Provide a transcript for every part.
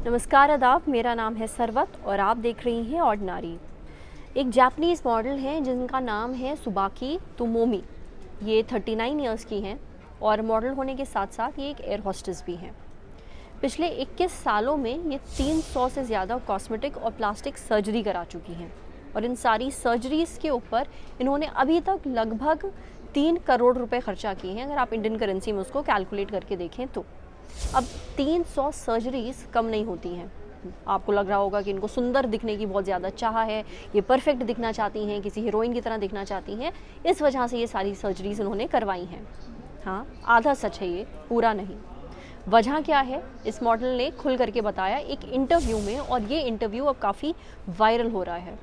नमस्कार आदाब, मेरा नाम है सरवत और आप देख रही हैं ऑर्डिनरी। एक जापानीज़ मॉडल हैं जिनका नाम है सुबाकी तोमोमी। ये 39 इयर्स की हैं और मॉडल होने के साथ साथ ये एक एयर होस्टेस भी हैं। पिछले 21 सालों में ये 300 से ज़्यादा कॉस्मेटिक और प्लास्टिक सर्जरी करा चुकी हैं और इन सारी सर्जरीज़ के ऊपर इन्होंने अभी तक लगभग 3 करोड़ रुपए खर्चा किए हैं, अगर आप इंडियन करेंसी में उसको कैलकुलेट करके देखें तो। अब 300 सर्जरीज़ कम नहीं होती हैं। आपको लग रहा होगा कि इनको सुंदर दिखने की बहुत ज़्यादा चाह है, ये परफेक्ट दिखना चाहती हैं, किसी हीरोइन की तरह दिखना चाहती हैं, इस वजह से ये सारी सर्जरीज़ इन्होंने करवाई हैं। हाँ, आधा सच है ये, पूरा नहीं। वजह क्या है, इस मॉडल ने खुल करके बताया एक इंटरव्यू में, और ये इंटरव्यू अब काफ़ी वायरल हो रहा है।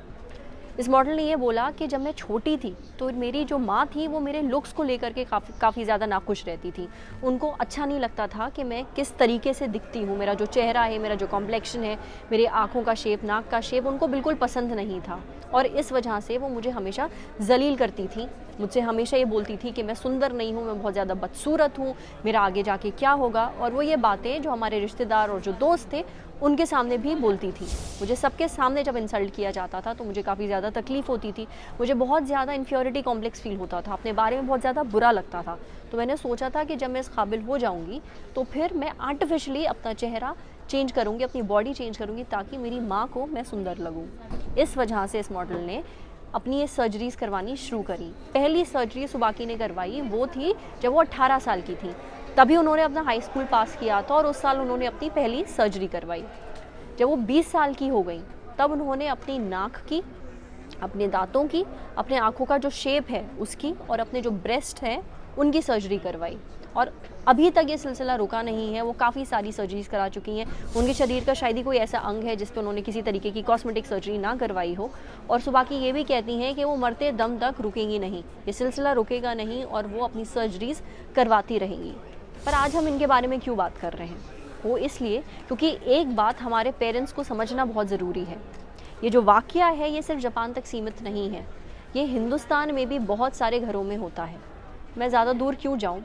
इस मॉडल ने ये बोला कि जब मैं छोटी थी तो मेरी जो माँ थी वो मेरे लुक्स को लेकर के काफ़ी ज़्यादा नाखुश रहती थी। उनको अच्छा नहीं लगता था कि मैं किस तरीके से दिखती हूँ, मेरा जो चेहरा है, मेरा जो कॉम्प्लेक्शन है, मेरी आँखों का शेप, नाक का शेप उनको बिल्कुल पसंद नहीं था और इस वजह से वो मुझे हमेशा जलील करती थी। मुझसे हमेशा ये बोलती थी कि मैं सुंदर नहीं हूँ, मैं बहुत ज़्यादा बदसूरत हूँ, मेरा आगे जाके क्या होगा। और वो ये बातें जो हमारे रिश्तेदार और जो दोस्त थे उनके सामने भी बोलती थी। मुझे सबके सामने जब इंसल्ट किया जाता था तो मुझे काफ़ी ज़्यादा तकलीफ़ होती थी, मुझे बहुत ज़्यादा इन्फ्योरिटी कॉम्प्लेक्स फील होता था, अपने बारे में बहुत ज़्यादा बुरा लगता था। तो मैंने सोचा था कि जब मैं इस काबिल हो जाऊँगी तो फिर मैं आर्टिफिशियली अपना चेहरा चेंज करूँगी, अपनी बॉडी चेंज करूँगी ताकि मेरी माँ को मैं सुंदर लगूँ। इस वजह से इस मॉडल ने अपनी ये सर्जरीज़ करवानी शुरू करी। पहली सर्जरी सुबाकी ने करवाई वो थी जब वो 18 साल की थी, तभी उन्होंने अपना हाई स्कूल पास किया था और उस साल उन्होंने अपनी पहली सर्जरी करवाई। जब वो 20 साल की हो गई तब उन्होंने अपनी नाक की, अपने दांतों की, अपने आँखों का जो शेप है उसकी और अपने जो ब्रेस्ट है उनकी सर्जरी करवाई। और अभी तक ये सिलसिला रुका नहीं है, वो काफ़ी सारी सर्जरीज करा चुकी हैं। उनके शरीर का शायद ही कोई ऐसा अंग है जिस पर उन्होंने किसी तरीके की कॉस्मेटिक सर्जरी ना करवाई हो। और सुबाकी ये भी कहती हैं कि वो मरते दम तक रुकेंगी नहीं, ये सिलसिला रुकेगा नहीं और वो अपनी सर्जरीज करवाती रहेंगी। पर आज हम इनके बारे में क्यों बात कर रहे हैं, वो इसलिए क्योंकि एक बात हमारे पेरेंट्स को समझना बहुत ज़रूरी है। ये जो वाक़या है ये सिर्फ जापान तक सीमित नहीं है, ये हिंदुस्तान में भी बहुत सारे घरों में होता है। मैं ज़्यादा दूर क्यों जाऊँ,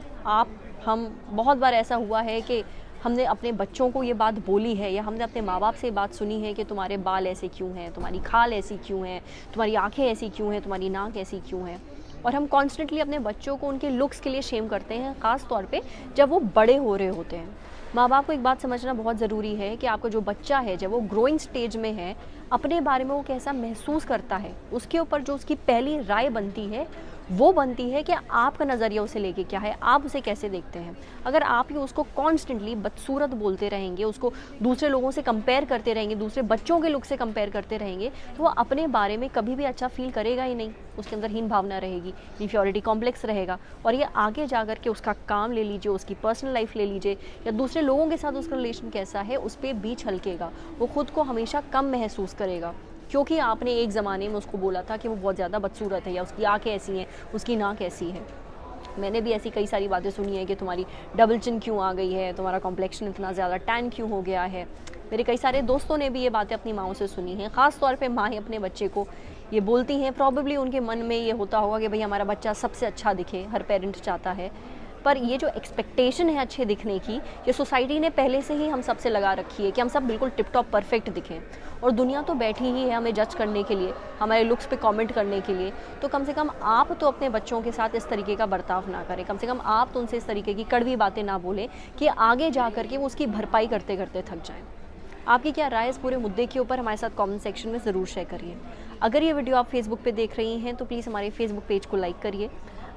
हम बहुत बार ऐसा हुआ है कि हमने अपने बच्चों को ये बात बोली है या हमने अपने माँ बाप से बात सुनी है कि तुम्हारे बाल ऐसे क्यों हैं, तुम्हारी खाल ऐसी क्यों है, तुम्हारी आँखें ऐसी क्यों हैं, तुम्हारी नाक ऐसी क्यों है। और हम कॉन्स्टेंटली अपने बच्चों को उनके लुक्स के लिए शेम करते हैं, ख़ास तौर पे जब वो बड़े हो रहे होते हैं। माँ बाप को एक बात समझना बहुत ज़रूरी है कि आपका जो बच्चा है जब वो ग्रोइंग स्टेज में है, अपने बारे में वो कैसा महसूस करता है, उसके ऊपर जो उसकी पहली राय बनती है वो बनती है कि आपका नज़रिया उसे लेके क्या है, आप उसे कैसे देखते हैं। अगर आप ही उसको कॉन्स्टेंटली बदसूरत बोलते रहेंगे, उसको दूसरे लोगों से कंपेयर करते रहेंगे, दूसरे बच्चों के लुक से कंपेयर करते रहेंगे, तो वो अपने बारे में कभी भी अच्छा फील करेगा ही नहीं। उसके अंदर हीन भावना रहेगी, इन्फ्योरिटी कॉम्प्लेक्स रहेगा और ये आगे जा कर के उसका काम ले लीजिए, उसकी पर्सनल लाइफ ले लीजिए या दूसरे लोगों के साथ उसका रिलेशन कैसा है उस पर भी छलकेगा। वो खुद को हमेशा कम महसूस करेगा क्योंकि आपने एक ज़माने में उसको बोला था कि वो बहुत ज़्यादा बदसूरत है या उसकी आँखें ऐसी हैं, उसकी नाक ऐसी है। मैंने भी ऐसी कई सारी बातें सुनी है कि तुम्हारी डबल चिन क्यों आ गई है, तुम्हारा कॉम्प्लेक्शन इतना ज़्यादा टैन क्यों हो गया है। मेरे कई सारे दोस्तों ने भी ये बातें अपनी माँओं से सुनी हैं। ख़ास तौर पे माएँ अपने बच्चे को ये बोलती हैं, प्रॉबेबली उनके मन में ये होता होगा कि भाई हमारा बच्चा सबसे अच्छा दिखे, हर पेरेंट चाहता है। पर ये जो एक्सपेक्टेशन है अच्छे दिखने की, ये सोसाइटी ने पहले से ही हम सबसे लगा रखी है कि हम सब बिल्कुल टिप टॉप परफेक्ट दिखें। और दुनिया तो बैठी ही है हमें जज करने के लिए, हमारे लुक्स पे कमेंट करने के लिए। तो कम से कम आप तो अपने बच्चों के साथ इस तरीके का बर्ताव ना करें, कम से कम आप तो उनसे इस तरीके की कड़वी बातें ना बोलें कि आगे जा कर के वो उसकी भरपाई करते करते थक जाएँ। आपकी क्या राय इस पूरे मुद्दे के ऊपर हमारे साथ कमेंट सेक्शन में ज़रूर शेयर करिए। अगर ये वीडियो आप फेसबुक पे देख रही हैं तो प्लीज़ हमारे फेसबुक पेज को लाइक करिए।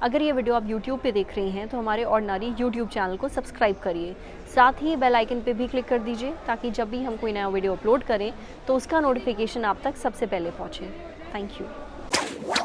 अगर ये वीडियो आप यूट्यूब पे देख रही हैं तो हमारे ऑर्डिनरी यूट्यूब चैनल को सब्सक्राइब करिए। साथ ही बेल आइकन पे भी क्लिक कर दीजिए ताकि जब भी हम कोई नया वीडियो अपलोड करें तो उसका नोटिफिकेशन आप तक सबसे पहले पहुँचे। Thank you.